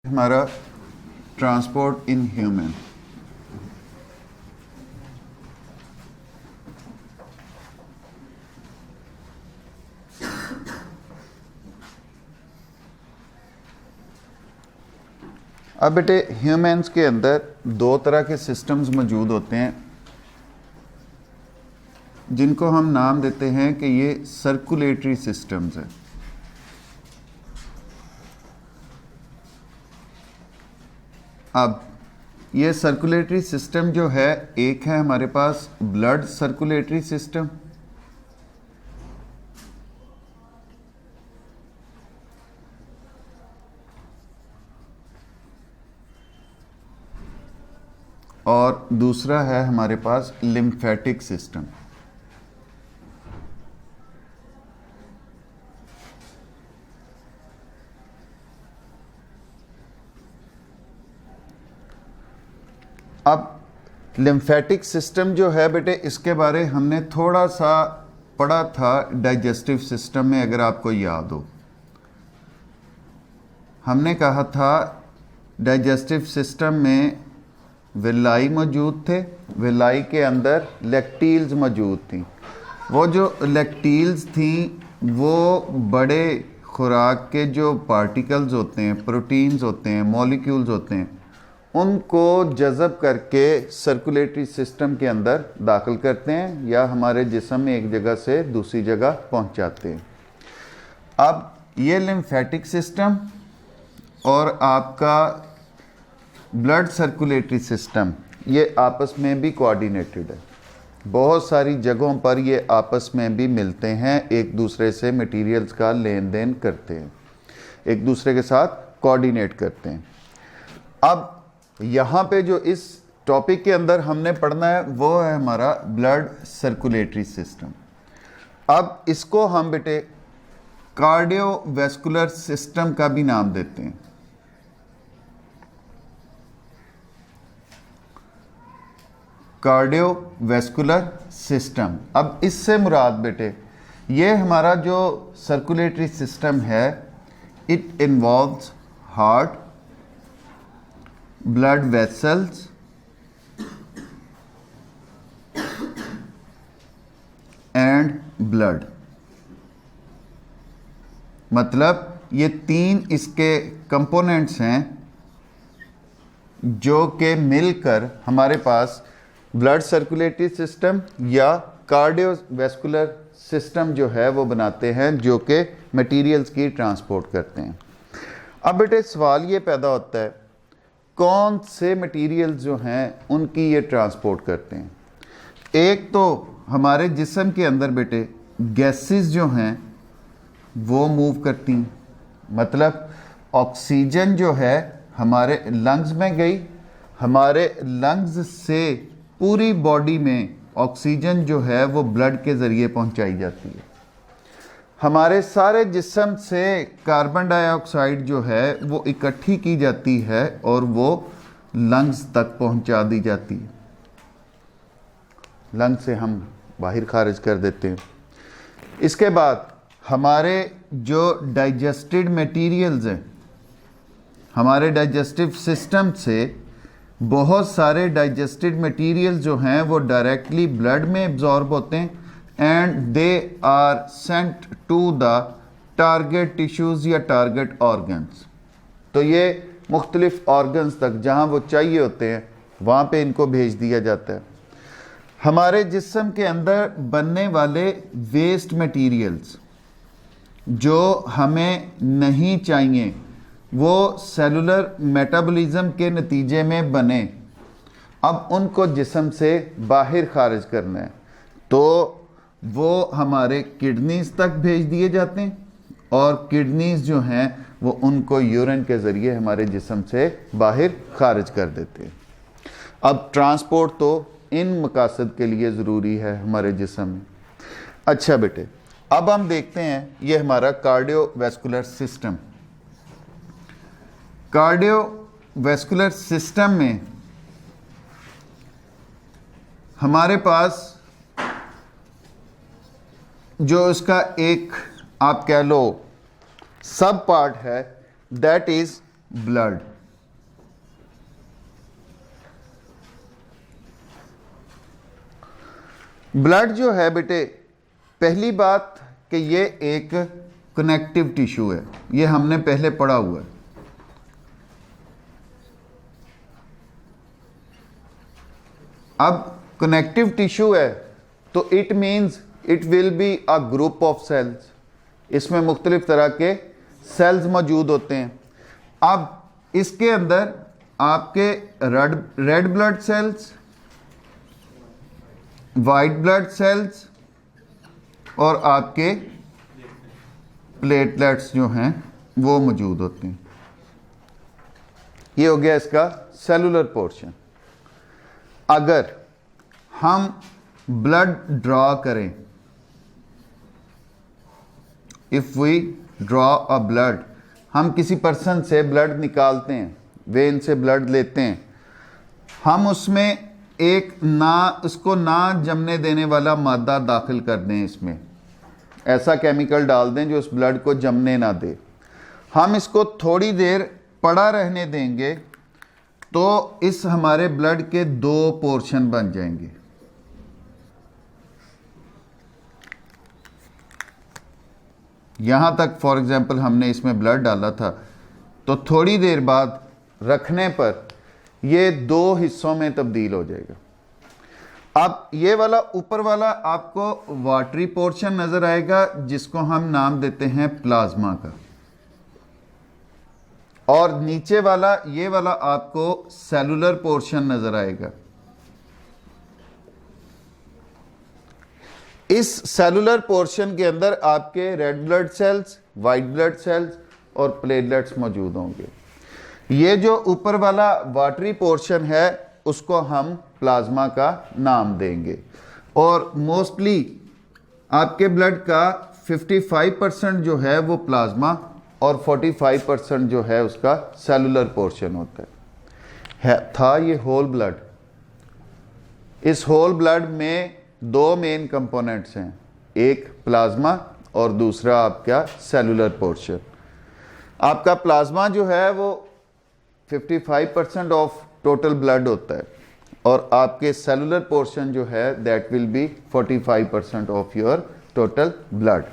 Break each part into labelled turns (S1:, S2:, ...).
S1: हमारा transport in human. अब बेटे ह्यूमंस के अंदर दो तरह के सिस्टम्स मौजूद होते हैं जिनको हम नाम देते हैं कि ये सर्कुलेटरी सिस्टम्स हैं। अब ये सर्कुलेटरी सिस्टम जो है, एक है हमारे पास ब्लड सर्कुलेटरी सिस्टम, और दूसरा है हमारे पास लिम्फेटिक सिस्टम। अब लिम्फेटिक सिस्टम जो है बेटे, इसके बारे हमने थोड़ा सा पढ़ा था डाइजेस्टिव सिस्टम में, अगर आपको याद हो। हमने कहा था डाइजेस्टिव सिस्टम में विलाई मौजूद थे, विलाई के अंदर लैक्टील्स मौजूद थी। वो जो लैक्टील्स थी वो बड़े खुराक के जो पार्टिकल्स होते हैं, प्रोटीन्स होते हैं, मॉलिक्यूल्स होते हैं, उनको जज़ब करके सर्कुलेटरी सिस्टम के अंदर दाखिल करते हैं या हमारे जिस्म में एक जगह से दूसरी जगह पहुंचाते हैं। अब ये लिम्फेटिक सिस्टम और आपका ब्लड सर्कुलेटरी सिस्टम ये आपस में भी कोऑर्डिनेटेड है। बहुत सारी जगहों पर ये आपस में भी मिलते हैं, एक दूसरे से मटेरियल्स का लेन देन करते हैं, एक दूसरे के साथ कोऑर्डिनेट करते हैं। अब यहाँ पे जो इस टॉपिक के अंदर हमने पढ़ना है वो है हमारा ब्लड सर्कुलेटरी सिस्टम। अब इसको हम बेटे कार्डियोवैस्कुलर सिस्टम का भी नाम देते हैं। Cardiovascular system. अब इससे मुराद बेटे, ये हमारा जो सर्कुलेटरी सिस्टम है, it involves heart, blood vessels and blood. मतलब ये तीन इसके कंपोनेंट्स हैं जो कि मिलकर हमारे पास ब्लड सर्कुलेटरी सिस्टम या कार्डियोवैस्कुलर सिस्टम जो है वो बनाते हैं, जो कि मटेरियल्स की ट्रांसपोर्ट करते हैं। अब बेटे सवाल ये पैदा होता है, कौन से मटेरियल्स जो हैं उनकी ये ट्रांसपोर्ट करते हैं। एक तो हमारे जिस्म के अंदर बेटे गैसेस जो हैं वो मूव करती हैं। मतलब ऑक्सीजन जो है हमारे लंग्स में गई, हमारे लंग्स से पूरी बॉडी में ऑक्सीजन जो है वो ब्लड के ज़रिए पहुंचाई जाती है। हमारे सारे जिस्म से कार्बन डाइऑक्साइड जो है वो इकट्ठी की जाती है और वो लंग्स तक पहुंचा दी जाती है, लंग से हम बाहर खारिज कर देते हैं। इसके बाद हमारे जो डाइजेस्टेड मटेरियल्स हैं, हमारे डाइजेस्टिव सिस्टम से बहुत सारे डाइजेस्टेड मटेरियल्स जो हैं वो डायरेक्टली ब्लड में एब्जॉर्ब होते हैं and they are sent to the target tissues या टारगेट ऑर्गन्स। तो ये मुख्तलिफ ऑर्गन्स तक जहाँ वो चाहिए होते हैं वहाँ पे इनको भेज दिया जाता है। हमारे जिस्म के अंदर बनने वाले वेस्ट मटेरियल्स जो हमें नहीं चाहिए, वो सेलुलर मेटाबॉलिज्म के नतीजे में बने, अब उनको जिस्म से बाहर खारिज करना है तो वो हमारे किडनीज़ तक भेज दिए जाते हैं और किडनीज़ जो हैं वो उनको यूरिन के ज़रिए हमारे जिस्म से बाहर खारिज कर देते हैं। अब ट्रांसपोर्ट तो इन मकासद के लिए ज़रूरी है हमारे जिस्म में। अच्छा बेटे, अब हम देखते हैं ये हमारा कार्डियोवैस्कुलर सिस्टम। कार्डियोवैस्कुलर सिस्टम में हमारे पास जो इसका एक आप कह लो सब पार्ट है, दैट इज ब्लड। ब्लड जो है बेटे, पहली बात कि ये एक कनेक्टिव टिश्यू है, ये हमने पहले पढ़ा हुआ है। अब कनेक्टिव टिश्यू है तो it means it will be a group of cells, इसमें मुख्तलिफ तरह के सेल्स मौजूद होते हैं। अब इसके अंदर आपके red blood cells, white blood sales और आपके प्लेटलेट्स जो हैं वो मौजूद होते हैं। ये हो गया इसका सेलुलर पोर्शन। अगर हम ब्लड ड्रॉ करें, if we draw a blood, हम किसी पर्सन से ब्लड निकालते हैं, वेन से ब्लड लेते हैं, हम उसमें एक उसको ना जमने देने वाला मादा दाखिल कर दें, इसमें ऐसा केमिकल डाल दें जो उस ब्लड को जमने ना दे। हम इसको थोड़ी देर पड़ा रहने देंगे तो इस हमारे ब्लड के दो पोर्शन बन जाएंगे। यहां तक फॉर एग्जांपल हमने इसमें ब्लड डाला था, तो थोड़ी देर बाद रखने पर ये दो हिस्सों में तब्दील हो जाएगा। अब ये वाला ऊपर वाला आपको वाटरी पोर्शन नजर आएगा, जिसको हम नाम देते हैं प्लाज्मा का, और नीचे वाला ये वाला आपको सेलुलर पोर्शन नजर आएगा। इस सेलुलर पोर्शन के अंदर आपके red blood cells, white blood sales और प्लेटलेट्स मौजूद होंगे। ये जो ऊपर वाला वाटरी पोर्शन है उसको हम प्लाज्मा का नाम देंगे, और मोस्टली आपके ब्लड का 55% जो है वो प्लाज्मा और 45% जो है उसका सेलुलर पोर्शन होता था ये होल ब्लड। इस होल ब्लड में दो मेन कंपोनेंट्स हैं, एक प्लाज्मा और दूसरा आपका सेलुलर पोर्शन। आपका प्लाज्मा जो है वो 55% ऑफ टोटल ब्लड होता है, और आपके सेलुलर पोर्शन जो है that will be 45% of your total blood.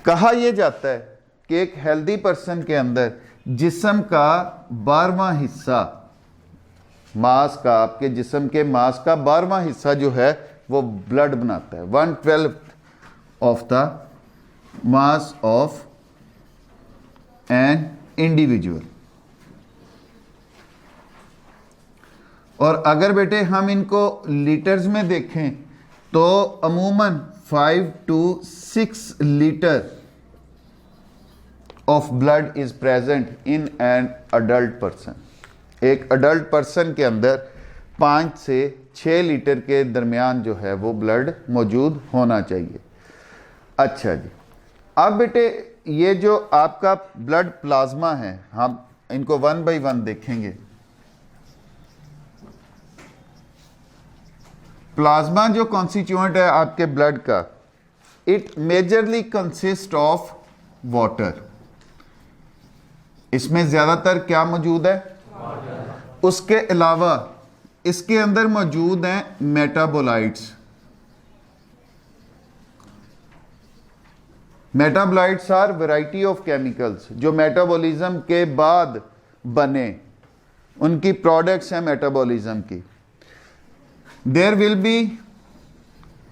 S1: कहा यह जाता है कि एक हेल्दी पर्सन के अंदर जिस्म का 12वां हिस्सा, मास का, आपके जिस्म के मास का 12वां हिस्सा जो है वो ब्लड बनाता है। 1/12 of the mass of an individual. और अगर बेटे हम इनको लीटर्स में देखें तो अमूमन 5 to 6 litre of blood is present in an adult person. एक अडल्ट पर्सन के अंदर 5 से 6 लीटर के दरमियान जो है वो ब्लड मौजूद होना चाहिए। अच्छा जी, अब बेटे ये जो आपका ब्लड प्लाज्मा है, हम इनको 1 by 1 देखेंगे। प्लाज्मा जो कॉन्स्टिट्यूएंट है आपके ब्लड का, it majorly consist of water. इसमें ज्यादातर क्या मौजूद है? उसके अलावा इसके अंदर मौजूद हैं metabolites. Metabolites are variety of chemicals जो मेटाबॉलिज्म के बाद बने, उनकी प्रोडक्ट्स हैं मेटाबॉलिज्म की। There will be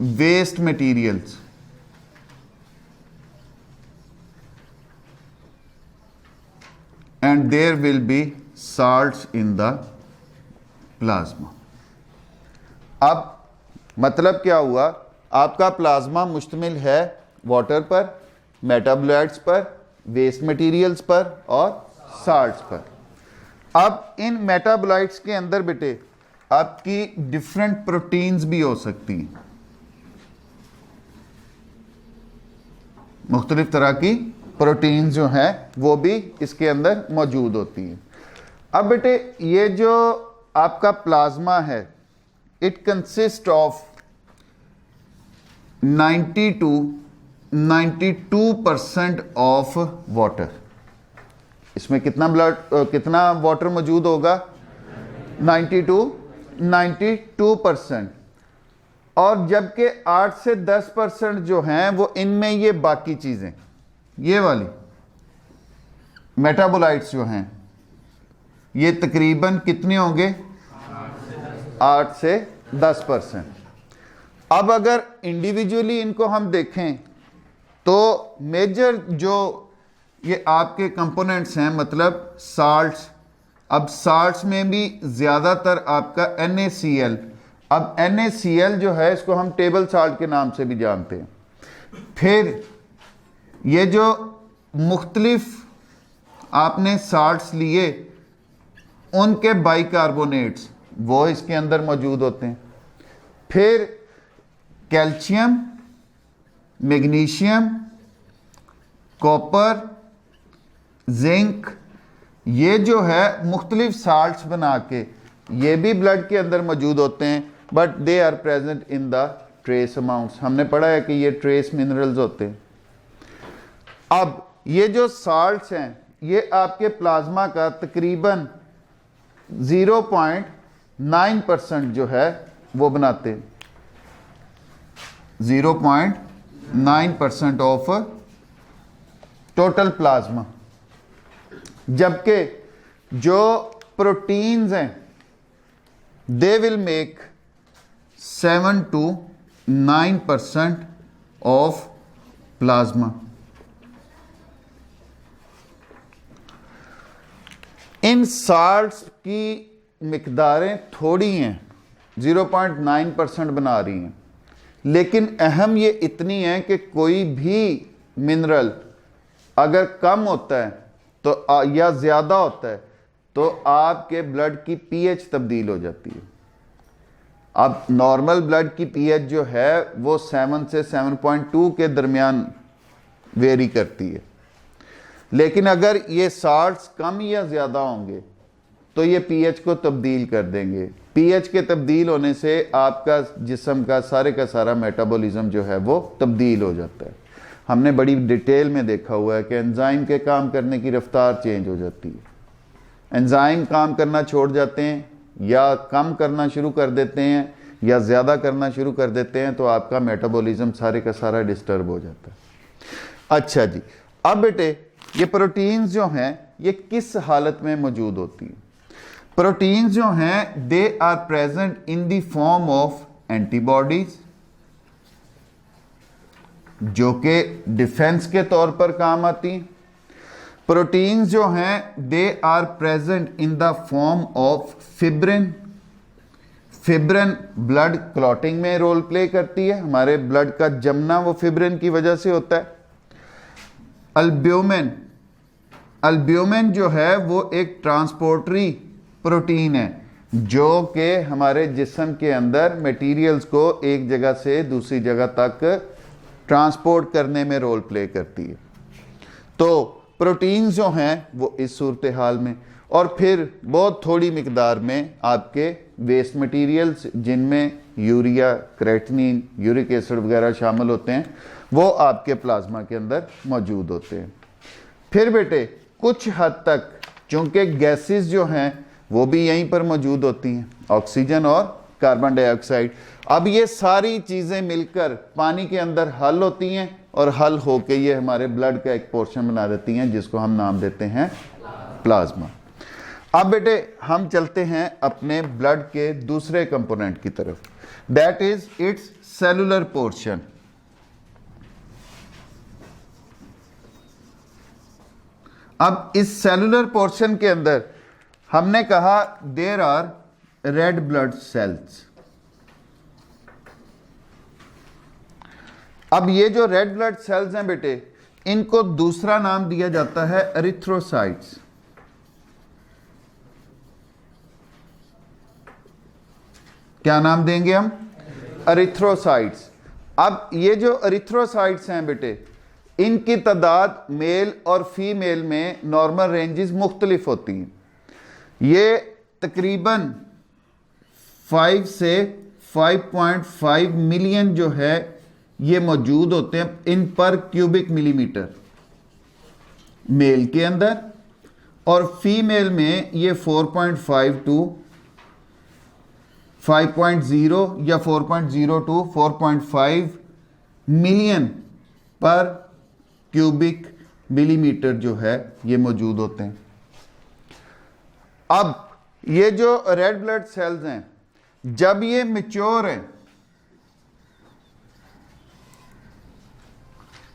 S1: waste materials, and there will be salts in the plasma। अब मतलब क्या हुआ, आपका प्लाज्मा मुश्तमिल है वाटर पर, मेटाबोलाइट्स पर, वेस्ट मटेरियल्स पर और साल्ट्स पर। अब इन मेटाबोलाइट्स के अंदर बेटे आपकी डिफरेंट प्रोटीन्स भी हो सकती हैं, मुख्तलिफ तरह की प्रोटीन जो हैं वो भी इसके अंदर मौजूद होती हैं। अब बेटे ये जो आपका प्लाज्मा है, it consist of 90 to 92% of water. इसमें कितना ब्लड कितना वाटर मौजूद होगा? 92%। और जबकि 8 से 10% जो हैं वो इनमें ये बाकी चीज़ें, ये वाली मेटाबोलाइट्स जो हैं, ये तकरीबन कितने होंगे? 8 से 10%। अब अगर इंडिविजुअली इनको हम देखें तो मेजर जो ये आपके कंपोनेंट्स हैं, मतलब साल्ट्स, अब साल्ट्स में भी ज़्यादातर आपका NaCl, अब NaCl जो है इसको हम टेबल साल्ट के नाम से भी जानते हैं। फिर ये जो मुख्तलिफ आपने साल्ट्स लिए उनके बाइकार्बोनेट्स वो इसके अंदर मौजूद होते हैं। फिर कैल्शियम, मैग्नीशियम, कॉपर, जिंक, ये जो है मुख्तलिफ साल्ट्स बना के ये भी ब्लड के अंदर मौजूद होते हैं, but they are present in the trace amounts. हमने पढ़ा है कि ये ट्रेस मिनरल्स होते हैं। अब ये जो साल्ट्स हैं ये आपके प्लाज्मा का तकरीबन 0.9% जो है वो बनाते हैं, 0.9% ऑफ टोटल प्लाज्मा। जबकि जो प्रोटीन्स हैं they will make 7 to 9% of plasma. In salts की मिकदारें थोड़ी हैं, 0.9% बना रही हैं, लेकिन अहम ये इतनी है कि कोई भी मिनरल अगर कम होता है तो या ज़्यादा होता है तो आपके ब्लड की पीएच तब्दील हो जाती है। अब नॉर्मल ब्लड की पीएच जो है वो 7 से 7.2 के दरमियान वेरी करती है, लेकिन अगर ये साल्ट्स कम या ज़्यादा होंगे तो ये पीएच को तब्दील कर देंगे। पीएच के तब्दील होने से आपका जिस्म का सारा मेटाबॉलिज्म जो है वो तब्दील हो जाता है। हमने बड़ी डिटेल में देखा हुआ है कि एंजाइम के काम करने की रफ्तार चेंज हो जाती है। एंजाइम काम करना छोड़ जाते हैं या कम करना शुरू कर देते हैं या ज़्यादा करना शुरू कर देते हैं तो आपका मेटाबॉलिज्म सारे का सारा डिस्टर्ब हो जाता है। अच्छा जी, अब बेटे ये प्रोटीन्स जो हैं ये किस हालत में मौजूद होती हैं? प्रोटीन्स जो हैं they are present in the form of antibodies, जो कि डिफेंस के तौर पर काम आती हैं। प्रोटीन्स जो हैं they are present in the form of fibrin. Fibrin blood clotting में रोल प्ले करती है, हमारे ब्लड का जमना वो फिब्रिन की वजह से होता है। अल्ब्यूमिन, अल्ब्यूमिन जो है वो एक ट्रांसपोर्टरी प्रोटीन है जो कि हमारे जिस्म के अंदर मटेरियल्स को एक जगह से दूसरी जगह तक ट्रांसपोर्ट करने में रोल प्ले करती है। तो प्रोटीन्स जो हैं वो इस सूरत हाल में, और फिर बहुत थोड़ी मिकदार में आपके वेस्ट मटेरियल्स जिनमें यूरिया, क्रेटिनिन, यूरिक एसिड वगैरह शामिल होते हैं वो आपके प्लाज्मा के अंदर मौजूद होते हैं। फिर बेटे कुछ हद तक चूंकि गैसेस जो हैं वो भी यहीं पर मौजूद होती हैं, ऑक्सीजन और कार्बन डाइऑक्साइड। अब ये सारी चीज़ें मिलकर पानी के अंदर हल होती हैं और हल होके ये हमारे ब्लड का एक पोर्शन बना देती हैं जिसको हम नाम देते हैं प्लाज्मा। अब बेटे हम चलते हैं अपने ब्लड के दूसरे कंपोनेंट की तरफ, that is its cellular portion. अब इस सेलुलर पोर्शन के अंदर हमने कहा there are red blood cells. अब ये जो रेड ब्लड सेल्स हैं बेटे इनको दूसरा नाम दिया जाता है एरिथ्रोसाइट्स। क्या नाम देंगे हम? एरिथ्रोसाइट्स। अब ये जो एरिथ्रोसाइट्स हैं बेटे इनकी तादाद मेल और फीमेल में नॉर्मल रेंजेस मुख्तलिफ होती हैं। ये तकरीबन 5 से 5.5 मिलियन जो है ये मौजूद होते हैं इन पर क्यूबिक मिलीमीटर मेल के अंदर, और फीमेल में ये 4.5 टू 5.0 या 4.0 टू 4.5 मिलियन पर क्यूबिक मिलीमीटर जो है ये मौजूद होते हैं। अब ये जो रेड ब्लड सेल्स हैं जब ये मैच्योर हैं,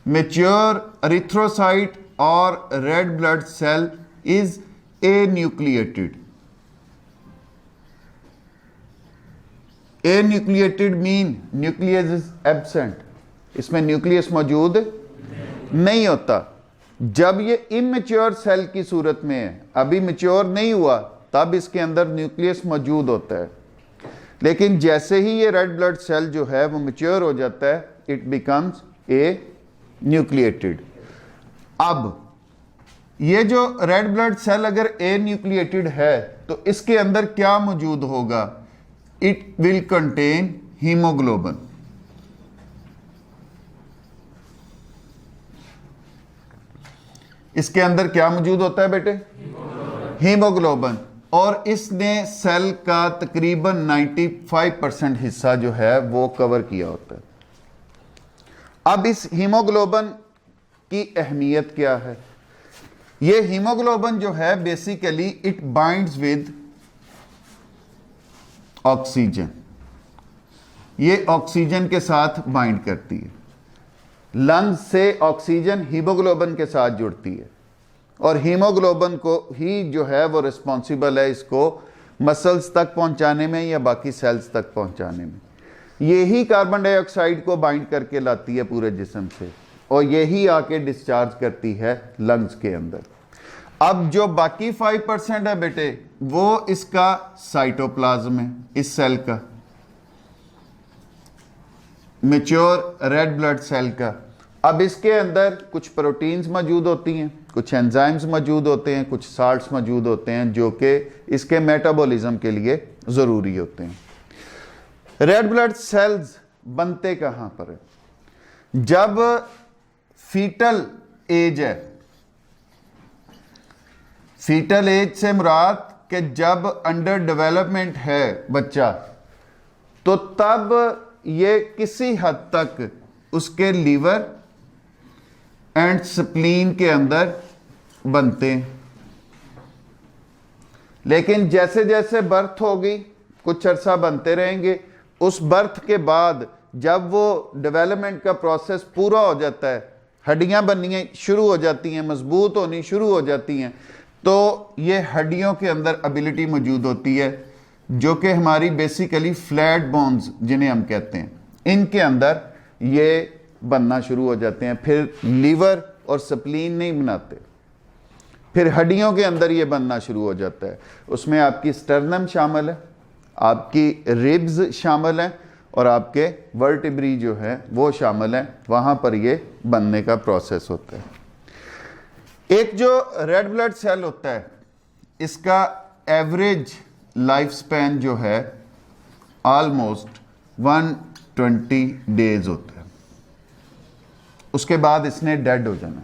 S1: मैच्योर एरिथ्रोसाइट और red blood cell is enucleated. Enucleated mean nucleus is absent, इसमें न्यूक्लियस मौजूद नहीं होता। जब ये इमेच्योर सेल की सूरत में है, अभी मैच्योर नहीं हुआ, तब इसके अंदर न्यूक्लियस मौजूद होता है। लेकिन जैसे ही ये रेड ब्लड सेल जो है वो मैच्योर हो जाता है, इट बिकम्स ए न्यूक्लिएटेड। अब ये जो रेड ब्लड सेल अगर ए न्यूक्लिएटेड है तो इसके अंदर क्या मौजूद होगा? It will contain haemoglobin. इसके अंदर क्या मौजूद होता है बेटे? हीमोग्लोबिन। और इसने सेल का तकरीबन 95% हिस्सा जो है वो कवर किया होता है। अब इस हीमोग्लोबिन की अहमियत क्या है? ये हीमोग्लोबिन जो है basically it binds with oxygen, ये ऑक्सीजन के साथ बाइंड करती है। लंग्स से ऑक्सीजन हीमोग्लोबिन के साथ जुड़ती है और हीमोग्लोबिन को ही जो है वो रिस्पॉन्सिबल है इसको मसल्स तक पहुंचाने में या बाकी सेल्स तक पहुंचाने में। यही कार्बन डाइऑक्साइड को बाइंड करके लाती है पूरे जिस्म से और यही आके डिस्चार्ज करती है लंग्स के अंदर। अब जो बाकी 5% है बेटे वो इसका साइटोप्लाज्म है, इस सेल का, मैच्योर रेड ब्लड सेल का। अब इसके अंदर कुछ प्रोटीन्स मौजूद होती हैं, कुछ एंजाइम्स मौजूद होते हैं, कुछ साल्ट्स मौजूद होते हैं जो कि इसके मेटाबॉलिज्म के लिए ज़रूरी होते हैं। रेड ब्लड सेल्स बनते कहाँ पर है? जब फीटल एज है, फीटल एज से मुराद कि जब अंडर डेवलपमेंट है बच्चा, तो तब ये किसी हद तक उसके लीवर एंड स्प्लीन के अंदर बनते हैं। लेकिन जैसे जैसे बर्थ होगी कुछ अरसा बनते रहेंगे। उस बर्थ के बाद जब वो डेवलपमेंट का प्रोसेस पूरा हो जाता है, हड्डियां बननी शुरू हो जाती हैं, मजबूत होनी शुरू हो जाती हैं, तो ये हड्डियों के अंदर एबिलिटी मौजूद होती है जो कि हमारी बेसिकली फ्लैट बोन्स जिन्हें हम कहते हैं, इनके अंदर ये बनना शुरू हो जाते हैं। फिर लीवर और स्प्लीन नहीं बनाते, फिर हड्डियों के अंदर ये बनना शुरू हो जाता है। उसमें आपकी स्टर्नम शामिल है, आपकी रिब्स शामिल हैं और आपके वर्टिब्री जो है वो शामिल हैं। वहाँ पर ये बनने का प्रोसेस होता है। एक जो रेड ब्लड सेल होता है इसका एवरेज लाइफ स्पैन जो है ऑलमोस्ट 120 डेज होता है। उसके बाद इसने डेड हो जाना,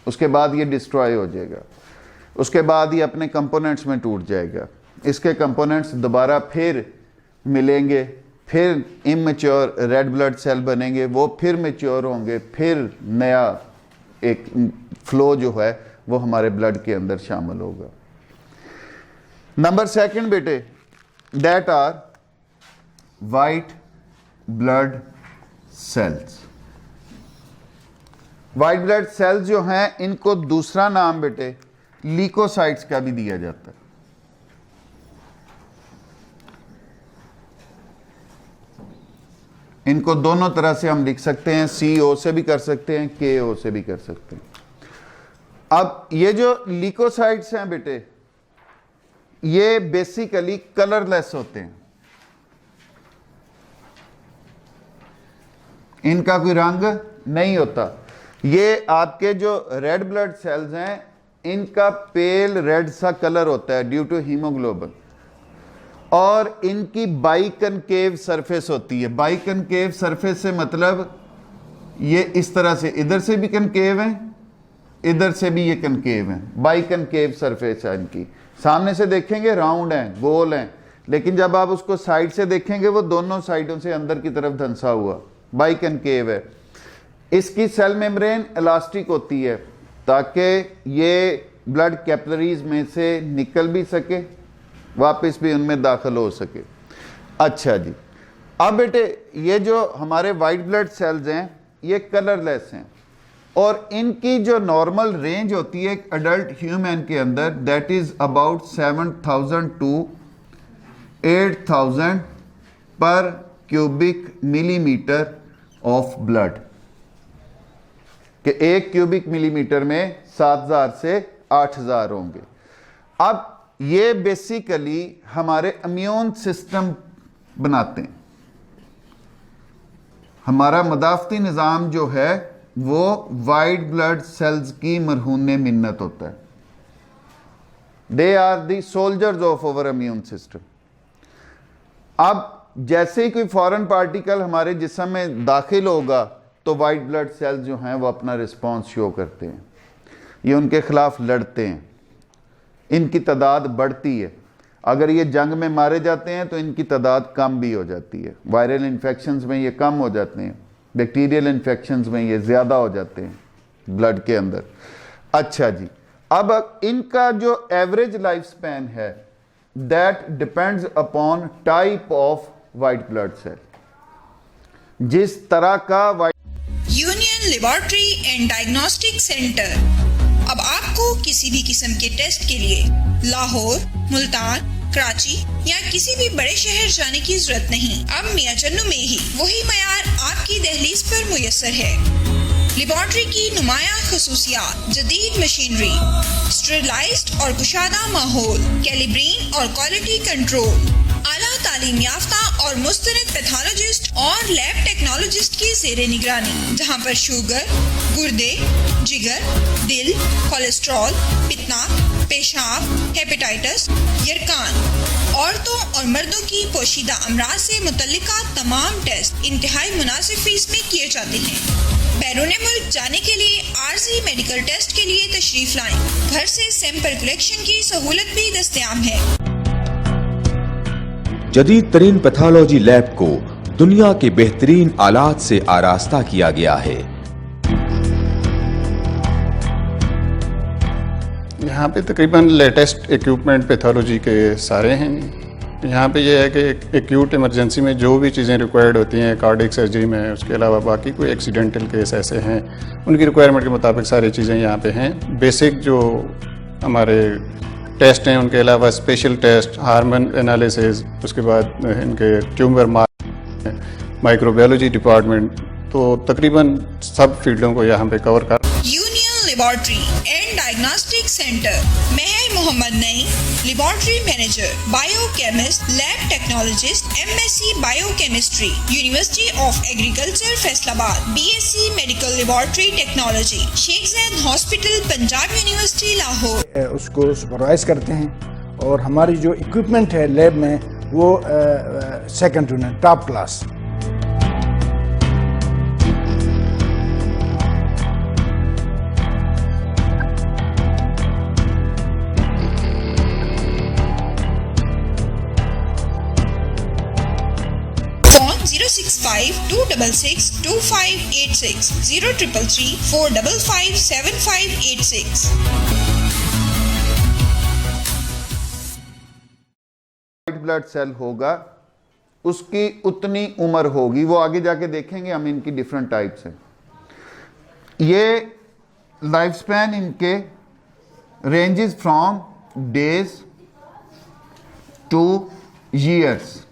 S1: उसके बाद ये डिस्ट्रॉय हो जाएगा, उसके बाद ये अपने कंपोनेंट्स में टूट जाएगा। इसके कंपोनेंट्स दोबारा फिर मिलेंगे, फिर इमेच्योर रेड ब्लड सेल बनेंगे, वो फिर मैच्योर होंगे, फिर नया एक फ्लो जो है वो हमारे ब्लड के अंदर शामिल होगा। नंबर सेकंड बेटे, that are white blood cells. White blood cells जो हैं इनको दूसरा नाम बेटे लीकोसाइट्स का भी दिया जाता है। इनको दोनों तरह से हम लिख सकते हैं, CO से भी कर सकते हैं, KO से भी कर सकते हैं। अब ये जो लीकोसाइट्स हैं बेटे ये बेसिकली कलरलेस होते हैं, इनका कोई रंग नहीं होता। ये आपके जो रेड ब्लड सेल्स हैं इनका पेल रेड सा कलर होता है ड्यू टू हीमोग्लोबिन, और इनकी बाइकनकेव सरफेस होती है। बाइकनकेव सरफेस से मतलब ये इस तरह से, इधर से भी कनकेव है, इधर से भी ये कनकेव है, बाई कनकेव सरफेस है इनकी। सामने से देखेंगे राउंड हैं, गोल हैं, लेकिन जब आप उसको साइड से देखेंगे वो दोनों साइडों से अंदर की तरफ धंसा हुआ, बाई कनकेव है। इसकी सेल मेम्ब्रेन इलास्टिक होती है ताकि ये ब्लड कैपिलरीज में से निकल भी सके, वापस भी उनमें दाखिल हो सके। अच्छा जी, अब बेटे ये जो हमारे वाइट ब्लड सेल्स हैं ये कलरलेस हैं और इनकी जो नॉर्मल रेंज होती है एक अडल्ट ह्यूमन के अंदर, दैट इज अबाउट 7000 टू 8000 पर क्यूबिक मिलीमीटर ऑफ ब्लड, कि 1 क्यूबिक मिलीमीटर में 7000 से 8000 होंगे। अब ये बेसिकली हमारे इम्यून सिस्टम बनाते हैं। हमारा मदाफ़ती निज़ाम जो है वो वाइट ब्लड सेल्स की मरहून मिन्नत होता है। They are the soldiers of our immune system. अब जैसे ही कोई फॉरेन पार्टिकल हमारे जिस्म में दाखिल होगा तो वाइट ब्लड सेल्स जो हैं वो अपना रिस्पॉन्स शो करते हैं, ये उनके खिलाफ लड़ते हैं, इनकी तादाद बढ़ती है। अगर ये जंग में मारे जाते हैं तो इनकी तादाद कम भी हो जाती है। वायरल इन्फेक्शंस में ये कम हो जाते हैं, बैक्टीरियल इन्फेक्शंस में ये ज़्यादा हो जाते हैं ब्लड के अंदर। अच्छा जी, अब इनका जो एवरेज लाइफ स्पैन है that depends upon type of white blood cell. जिस तरह का
S2: Union Laboratory and Diagnostic Centre. अब आपको किसी भी किस्म के टेस्ट के लिए लाहौर, मुल्तान, कराची या किसी भी बड़े शहर जाने की जरूरत नहीं। अब मियां चन्नू में ही वही मयार आपकी दहलीज पर मुयस्सर है। लेबोरेटरी की नुमाया खसूसियात, जदीद मशीनरी, स्टेरिलाइज्ड और कुशादा माहौल, कैलिब्रेन और क्वालिटी कंट्रोल, आला तालीम याफ्ता और मुस्तनद पैथोलॉजिस्ट और लैब टेक्नोलॉजिस्ट की ज़ेरे निगरानी, जहां पर शुगर, गुर्दे, जिगर, दिल, कोलेस्ट्रॉल, पित्ता, पेशाब, हेपेटाइटिस, यरकान, औरतों और मर्दों की पोशीदा अमराज से मुतल्लिका तमाम टेस्ट इंतहाई मुनासिब फीस में किए जाते हैं। बैरून मुल्क जाने के लिए आर्जी मेडिकल टेस्ट के लिए तशरीफ लाएं। घर से सैंपल कलेक्शन की सहूलत भी दस्तयाब है।
S3: जदीद तरीन पैथोलॉजी लैब को दुनिया के बेहतरीन आलात से आरास्ता किया गया है।
S4: यहाँ पे तकरीबन लेटेस्ट इक्विपमेंट पैथोलॉजी के सारे हैं। यहाँ पे ये है कि एक्यूट इमरजेंसी में जो भी चीज़ें रिक्वायर्ड होती हैं कार्डियक सर्जरी में, उसके अलावा बाकी कोई एक्सीडेंटल केस ऐसे हैं उनकी रिक्वायरमेंट के मुताबिक सारी चीज़ें यहाँ पे हैं। बेसिक जो हमारे टेस्ट हैं, उनके अलावा स्पेशल टेस्ट, हार्मोन एनालिसिस, उसके बाद इनके ट्यूमर माइक्रोबायोलॉजी डिपार्टमेंट, तो तकरीबन सब फील्डों को यहाँ पे कवर कर।
S2: Union Laboratory and Diagnostic Centre, Mehar Mohammad Naeem, laboratory manager, biochemist, lab technologist, MSc biochemistry, university of agriculture Faisalabad, BSc medical laboratory technology, Sheikh Zayed hospital, Punjab university Lahore.
S5: उसको सुपरवाइज करते हैं और हमारी जो इक्विपमेंट है लैब में वो second to none, top class.
S2: Phone 065-266-2586, 0333-455-7586।
S1: White blood cell होगा उसकी उतनी उम्र होगी, वो आगे जाके देखेंगे हम। इनकी डिफरेंट टाइप्स हैं। ये लाइफ स्पैन इनके ranges from days two years,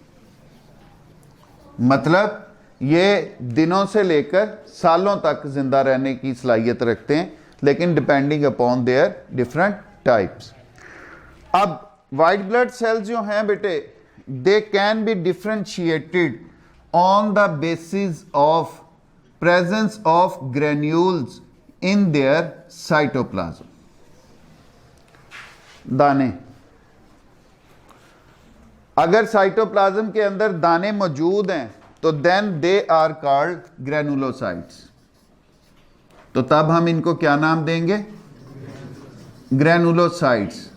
S1: मतलब ये दिनों से लेकर सालों तक जिंदा रहने की सलाहियत रखते हैं, लेकिन depending upon their different types. अब वाइट ब्लड सेल्स जो हैं बेटे, they can be differentiated on the basis of presence of granules in their cytoplasm. दाने, अगर साइटोप्लाज्म के अंदर दाने मौजूद हैं तो then they are called granulocytes. तो तब हम इनको क्या नाम देंगे? ग्रैनुलोसाइट्स।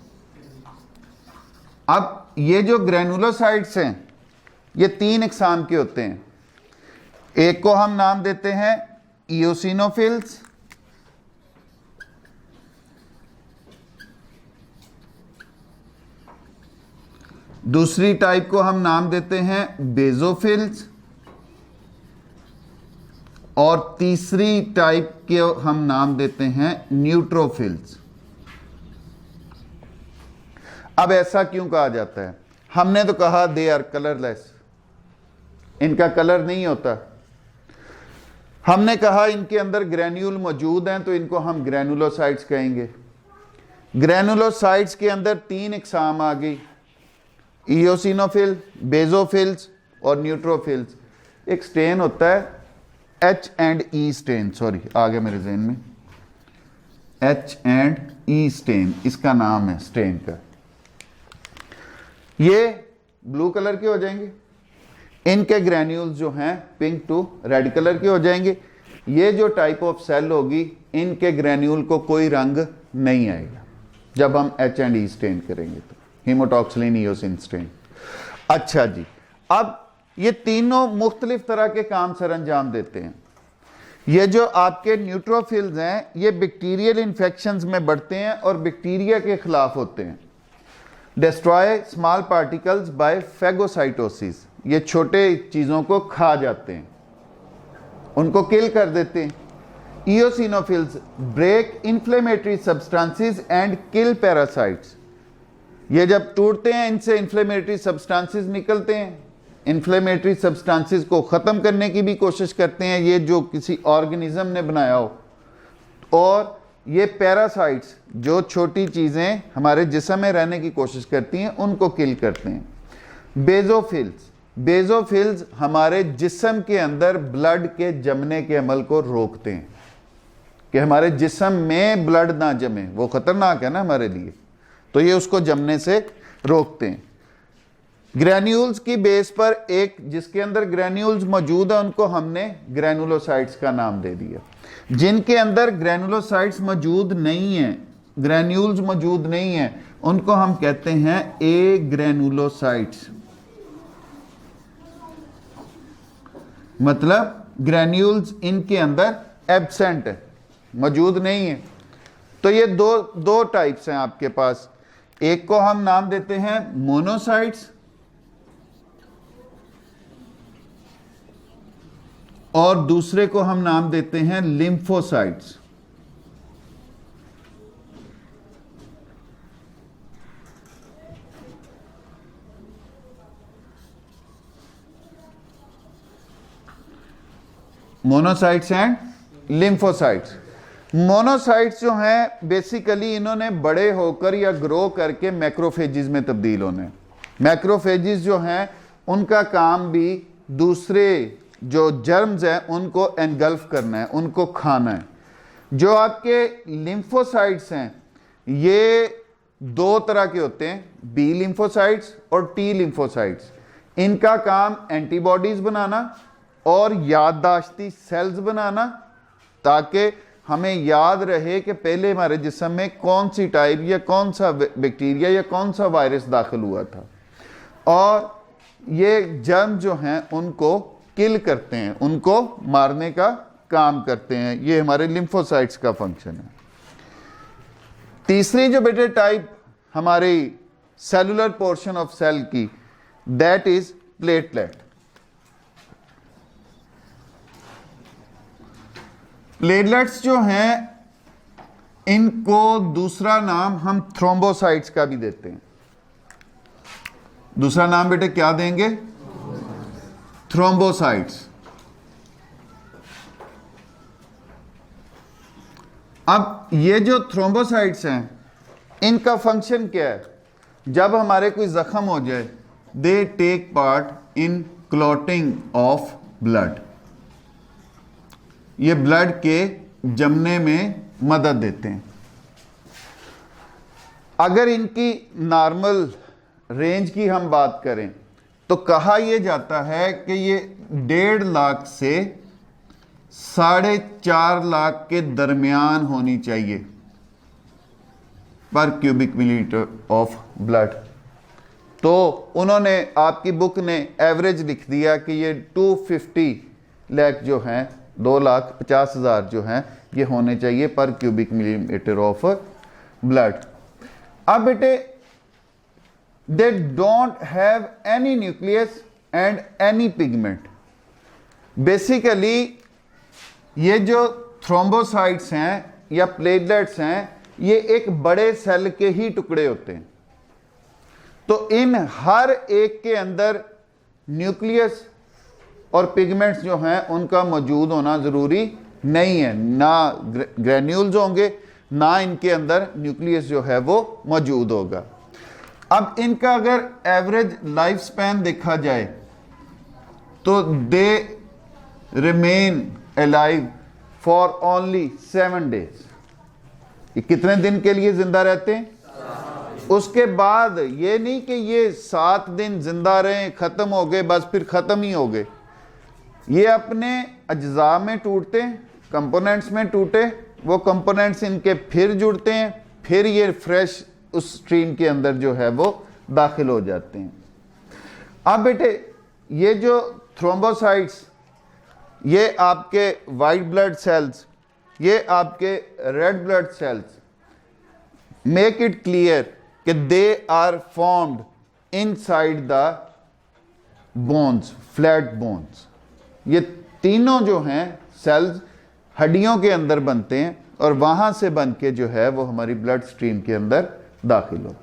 S1: अब ये जो ग्रैनुलोसाइट्स हैं ये 3 इकसाम के होते हैं। एक को हम नाम देते हैं इओसिनोफिल्स, दूसरी टाइप को हम नाम देते हैं बेजोफिल्स, और तीसरी टाइप के हम नाम देते हैं न्यूट्रोफिल्स। अब ऐसा क्यों कहा जाता है? हमने तो कहा दे आर कलरलेस, इनका कलर नहीं होता। हमने कहा इनके अंदर ग्रैन्यूल मौजूद हैं तो इनको हम ग्रैनुलोसाइट्स कहेंगे। ग्रैनुलोसाइट्स के अंदर 3 इकसाम आ गई, इओसिनोफिल, बेजोफिल्स और न्यूट्रोफिल्स। एक स्टेन होता है H&E स्टेन, सॉरी आ गया मेरे जहन में, H&E स्टेन इसका नाम है स्टेन का। ये ब्लू कलर के हो जाएंगे, इनके ग्रैन्यूल्स जो हैं पिंक टू रेड कलर के हो जाएंगे। ये जो टाइप ऑफ सेल होगी इनके ग्रैन्यूल को कोई रंग नहीं आएगा जब हम H&E स्टेन करेंगे तो, हीमोटॉक्सिलिन ईओसिन स्टेन। अच्छा जी, अब ये तीनों मुख्तलिफ तरह के काम सर अंजाम देते हैं। ये जो आपके न्यूट्रोफिल्स हैं ये बैक्टीरियल इन्फेक्शंस में बढ़ते हैं और बैक्टीरिया के खिलाफ होते हैं। Destroy small particles by phagocytosis, ये छोटे चीज़ों को खा जाते हैं, उनको किल कर देते हैं। Eosinophils break inflammatory substances and kill parasites, ये जब टूटते हैं इनसे इन्फ्लेमेटरी सब्सटेंसेस निकलते हैं, इन्फ्लेमेटरी सब्सटेंसेस को ख़त्म करने की भी कोशिश करते हैं ये जो किसी ऑर्गेनिज्म ने बनाया हो। और ये पैरासाइट्स जो छोटी चीज़ें हमारे जिस्म में रहने की कोशिश करती हैं उनको किल करते हैं। बेजोफिल्स, बेजोफिल्स हमारे जिस्म के अंदर ब्लड के जमने के अमल को रोकते हैं कि हमारे जिस्म में ब्लड ना जमे, वो ख़तरनाक है ना हमारे लिए, तो ये उसको जमने से रोकते हैं। ग्रैन्यूल्स की बेस पर एक जिसके अंदर ग्रैन्यूल्स मौजूद है उनको हमने ग्रैनुलोसाइट्स का नाम दे दिया। जिनके अंदर ग्रैनुलोसाइट्स मौजूद नहीं है, ग्रैन्यूल्स मौजूद नहीं है, उनको हम कहते हैं ए ग्रैनुलोसाइट्स, मतलब ग्रैन्यूल्स इनके अंदर एब्सेंट है, मौजूद नहीं है। तो ये दो टाइप्स हैं आपके पास। एक को हम नाम देते हैं मोनोसाइट्स और दूसरे को हम नाम देते हैं lymphocytes. Monocytes and lymphocytes. Monocytes जो हैं बेसिकली इन्होंने बड़े होकर या ग्रो करके मैक्रोफेजिस में तब्दील होने हैं। मैक्रोफेजिस जो हैं उनका काम भी दूसरे जो जर्म्स हैं उनको एनगल्फ करना है, उनको खाना है। जो आपके लिम्फोसाइट्स हैं ये 2 तरह के होते हैं, बी लिम्फोसाइट्स और टी लिम्फोसाइट्स। इनका काम एंटीबॉडीज बनाना और याददाश्ती सेल्स बनाना, ताकि हमें याद रहे कि पहले हमारे जिस्म में कौन सी टाइप या कौन सा बैक्टीरिया या कौन सा वायरस दाखिल हुआ था। और ये जर्म जो हैं उनको किल करते हैं, उनको मारने का काम करते हैं। ये हमारे लिम्फोसाइट्स का फंक्शन है। तीसरी जो बेटे टाइप हमारी सेलुलर पोर्शन ऑफ सेल की, दैट इज प्लेटलेट। प्लेटलेट्स जो हैं इनको दूसरा नाम हम थ्रोम्बोसाइट्स का भी देते हैं। दूसरा नाम बेटे क्या देंगे? थ्रोम्बोसाइट्स। अब ये जो थ्रोम्बोसाइट्स हैं इनका फंक्शन क्या है? जब हमारे कोई जख्म हो जाए, they take part in clotting of blood, ये ब्लड के जमने में मदद देते हैं। अगर इनकी नॉर्मल रेंज की हम बात करें तो कहा यह जाता है कि ये 1.5 लाख से 4.5 लाख के दरमियान होनी चाहिए। पर क्यूबिक मिलीमीटर ऑफ ब्लड। तो उन्होंने, आपकी बुक ने एवरेज लिख दिया कि ये 250 लाख जो हैं, 2,50,000 जो हैं, ये होने चाहिए पर क्यूबिक मिलीमीटर ऑफ ब्लड। अब बेटे, they don't have any nucleus and any pigment. Basically ये जो थ्रोम्बोसाइट्स हैं या प्लेटलेट्स हैं, ये एक बड़े सेल के ही टुकड़े होते हैं। तो इन हर एक के अंदर न्यूक्लियस और पिगमेंट्स जो हैं उनका मौजूद होना ज़रूरी नहीं है। ना ग्रेन्यूल्स होंगे, ना इनके अंदर न्यूक्लियस जो है वो मौजूद होगा। अब इनका अगर एवरेज लाइफ स्पैन देखा जाए तो they remain alive for only 7 days. ये कितने दिन के लिए जिंदा रहते हैं? उसके बाद ये नहीं कि ये 7 दिन जिंदा रहे, खत्म हो गए, बस फिर खत्म ही हो गए। ये अपने अज्जा में टूटते हैं, कंपोनेंट्स में टूटे, वो कंपोनेंट्स इनके फिर जुड़ते हैं, फिर ये फ्रेश उस स्ट्रीम के अंदर जो है वो दाखिल हो जाते हैं। अब बेटे, ये जो थ्रोम्बोसाइट्स, ये आपके वाइट ब्लड सेल्स, ये आपके red blood cells, make it clear कि they are formed inside the bones, flat bones. ये तीनों जो हैं सेल्स हड्डियों के अंदर बनते हैं और वहां से बन के जो है वो हमारी ब्लड स्ट्रीम के अंदर दाखिल होते हैं।